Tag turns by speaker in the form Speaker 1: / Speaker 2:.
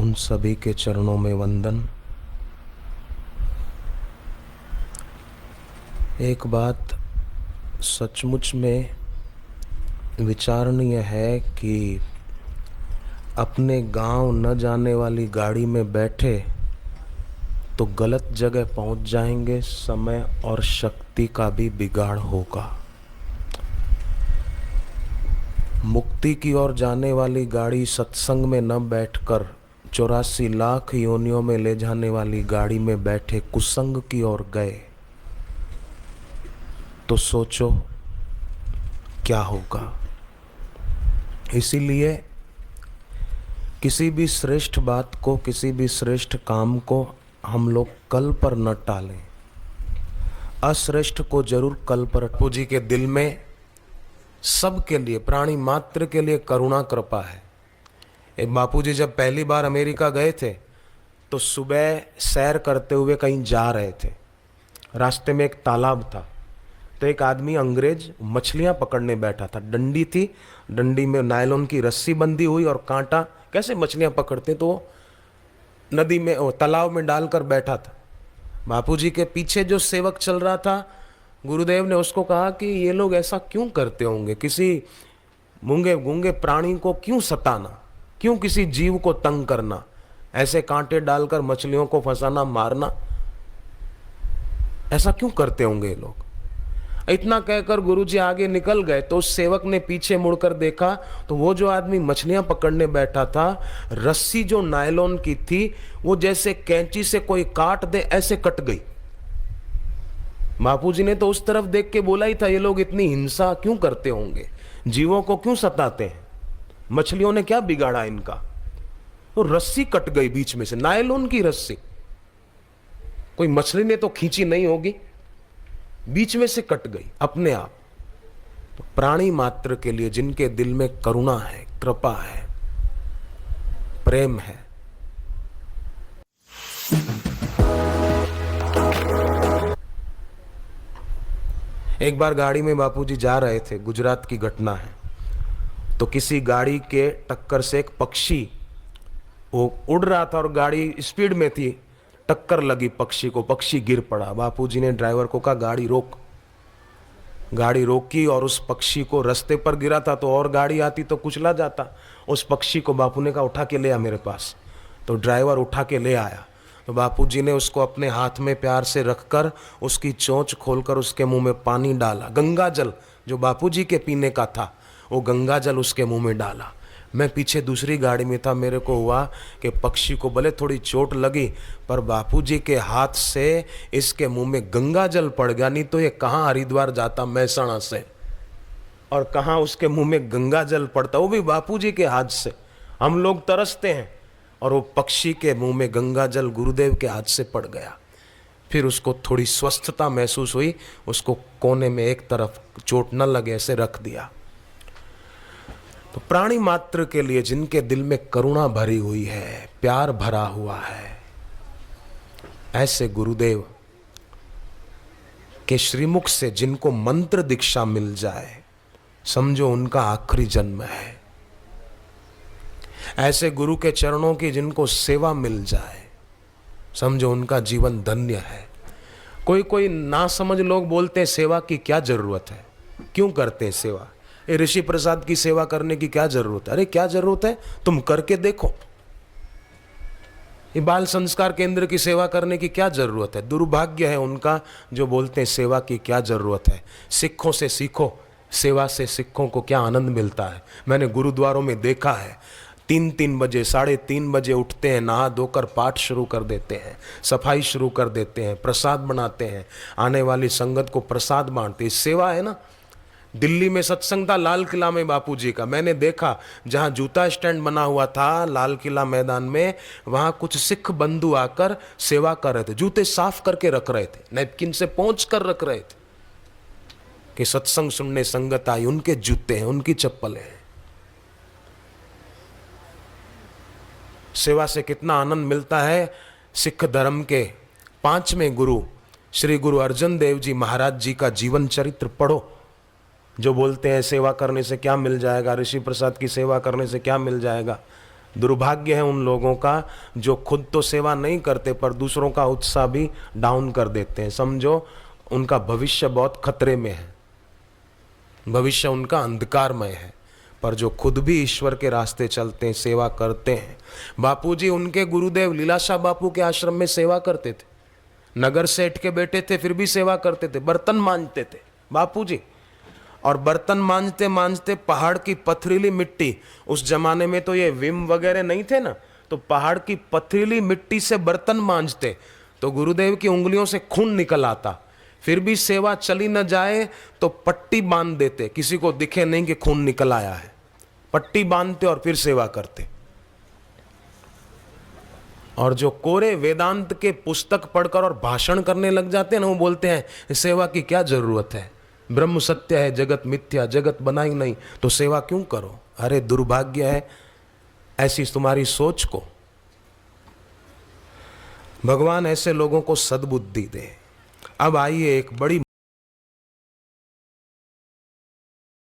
Speaker 1: उन सभी के चरणों में वंदन। एक बात सचमुच में विचारणीय है कि अपने गांव न जाने वाली गाड़ी में बैठे तो गलत जगह पहुंच जाएंगे, समय और शक्ति का भी बिगाड़ होगा। मुक्ति की ओर जाने वाली गाड़ी सत्संग में न बैठकर 84 लाख योनियों में ले जाने वाली गाड़ी में बैठे कुसंग की ओर गए तो सोचो क्या होगा। इसीलिए किसी भी श्रेष्ठ बात को, किसी भी श्रेष्ठ काम को हम लोग कल पर न टालें, अश्रेष्ठ को जरूर कल पर। बापू जी के दिल में सबके लिए, प्राणी मात्र के लिए करुणा कृपा है। एक बापू जी जब पहली बार अमेरिका गए थे तो सुबह सैर करते हुए कहीं जा रहे थे, रास्ते में एक तालाब था, तो एक आदमी अंग्रेज मछलियां पकड़ने बैठा था। डंडी थी, डंडी में नायलॉन की रस्सी बंधी हुई और कांटा, कैसे मछलियां पकड़ते तो नदी में, तालाब में डालकर बैठा था। बापू जी के पीछे जो सेवक चल रहा था, गुरुदेव ने उसको कहा कि ये लोग ऐसा क्यों करते होंगे, किसी मूंगे गूंगे प्राणी को क्यों सताना, क्यों किसी जीव को तंग करना, ऐसे कांटे डालकर मछलियों को फंसाना, मारना, ऐसा क्यों करते होंगे ये लोग। इतना कहकर गुरुजी आगे निकल गए तो उस सेवक ने पीछे मुड़कर देखा तो वो जो आदमी मछलियां पकड़ने बैठा था, रस्सी जो नायलॉन की थी वो जैसे कैंची से कोई काट दे ऐसे कट गई। बापूजी ने तो उस तरफ देख के बोला ही था, ये लोग इतनी हिंसा क्यों करते होंगे, जीवों को क्यों सताते हैं, मछलियों ने क्या बिगाड़ा इनका। तो रस्सी कट गई बीच में से, नायलॉन की रस्सी, कोई मछली ने तो खींची नहीं होगी, बीच में से कट गई अपने आप। तो प्राणी मात्र के लिए जिनके दिल में करुणा है, कृपा है, प्रेम है, एक बार गाड़ी में बापूजी जा रहे थे, गुजरात की घटना है, तो किसी गाड़ी के टक्कर से एक पक्षी, वो उड़ रहा था और गाड़ी स्पीड में थी, टक्कर लगी पक्षी को, पक्षी गिर पड़ा। बापूजी ने ड्राइवर को कहा गाड़ी रोक। गाड़ी रोकी और उस पक्षी को, रास्ते पर गिरा था तो और गाड़ी आती तो कुचला जाता, उस पक्षी को बापू ने कहा उठा के ले आ मेरे पास। तो ड्राइवर उठा के ले आया तो बापूजी ने उसको अपने हाथ में प्यार से रखकर उसकी चोंच खोलकर उसके मुंह में पानी डाला, गंगा जल जो बापूजी के पीने का था वो गंगा जल उसके मुंह में डाला। मैं पीछे दूसरी गाड़ी में था, मेरे को हुआ कि पक्षी को भले थोड़ी चोट लगी पर बापूजी के हाथ से इसके मुंह में गंगा जल पड़ गया, नहीं तो ये कहाँ हरिद्वार जाता महसाणा से और कहाँ उसके मुंह में गंगा जल पड़ता, वो भी बापूजी के हाथ से। हम लोग तरसते हैं और वो पक्षी के मुंह में गंगा जल गुरुदेव के हाथ से पड़ गया। फिर उसको थोड़ी स्वस्थता महसूस हुई, उसको कोने में एक तरफ चोट न लगे ऐसे रख दिया। तो प्राणी मात्र के लिए जिनके दिल में करुणा भरी हुई है, प्यार भरा हुआ है, ऐसे गुरुदेव के श्रीमुख से जिनको मंत्र दीक्षा मिल जाए, समझो उनका आखिरी जन्म है। ऐसे गुरु के चरणों की जिनको सेवा मिल जाए, समझो उनका जीवन धन्य है। कोई कोई ना समझ लोग बोलते हैं सेवा की क्या जरूरत है, क्यों करते हैं सेवा, ये ऋषि प्रसाद की सेवा करने की क्या जरूरत है। अरे क्या जरूरत है, तुम करके देखो। ये बाल संस्कार केंद्र की सेवा करने की क्या जरूरत है। दुर्भाग्य है उनका जो बोलते हैं सेवा की क्या जरूरत है। सिखों से सीखो, सेवा से सिखों को क्या आनंद मिलता है। मैंने गुरुद्वारों में देखा है, 3-3 बजे 3:30 बजे उठते हैं, नहा धोकर पाठ शुरू कर देते हैं, सफाई शुरू कर देते हैं, प्रसाद बनाते हैं, आने वाली संगत को प्रसाद बांटते हैं। सेवा है ना। दिल्ली में सत्संग था लाल किला में बापूजी का, मैंने देखा जहां जूता स्टैंड बना हुआ था लाल किला मैदान में, वहां कुछ सिख बंधु आकर सेवा कर रहे थे, जूते साफ करके रख रहे थे, नैपकिन से पोंछ कर रख रहे थे कि सत्संग सुनने संगत आई, उनके जूते हैं, उनकी चप्पल है। सेवा से कितना आनंद मिलता है। सिख धर्म के 5वें गुरु श्री गुरु अर्जन देव जी महाराज जी का जीवन चरित्र पढ़ो। जो बोलते हैं सेवा करने से क्या मिल जाएगा, ऋषि प्रसाद की सेवा करने से क्या मिल जाएगा, दुर्भाग्य है उन लोगों का जो खुद तो सेवा नहीं करते पर दूसरों का उत्साह भी डाउन कर देते हैं। समझो उनका भविष्य बहुत खतरे में है, भविष्य उनका अंधकारमय है। पर जो खुद भी ईश्वर के रास्ते चलते हैं, सेवा करते हैं। बापूजी उनके गुरुदेव लीलाशाह बापू के आश्रम में सेवा करते थे, नगर सेठ के बेटे थे फिर भी सेवा करते थे, बर्तन मांजते थे बापूजी। और बर्तन मांजते मांजते पहाड़ की पथरीली मिट्टी, उस जमाने में तो ये विम वगैरह नहीं थे ना, तो पहाड़ की पथरीली मिट्टी से बर्तन मांजते तो गुरुदेव की उंगलियों से खून निकल आता। फिर भी सेवा चली न जाए तो पट्टी बांध देते, किसी को दिखे नहीं कि खून निकल आया है, पट्टी बांधते और फिर सेवा करते। और जो कोरे वेदांत के पुस्तक पढ़कर और भाषण करने लग जाते हैं ना, वो बोलते हैं सेवा की क्या जरूरत है, ब्रह्म सत्य है, जगत मिथ्या, जगत बनाई नहीं तो सेवा क्यों करो। अरे दुर्भाग्य है ऐसी तुम्हारी सोच को। भगवान ऐसे लोगों को सद्बुद्धि दे। अब आइए एक बड़ी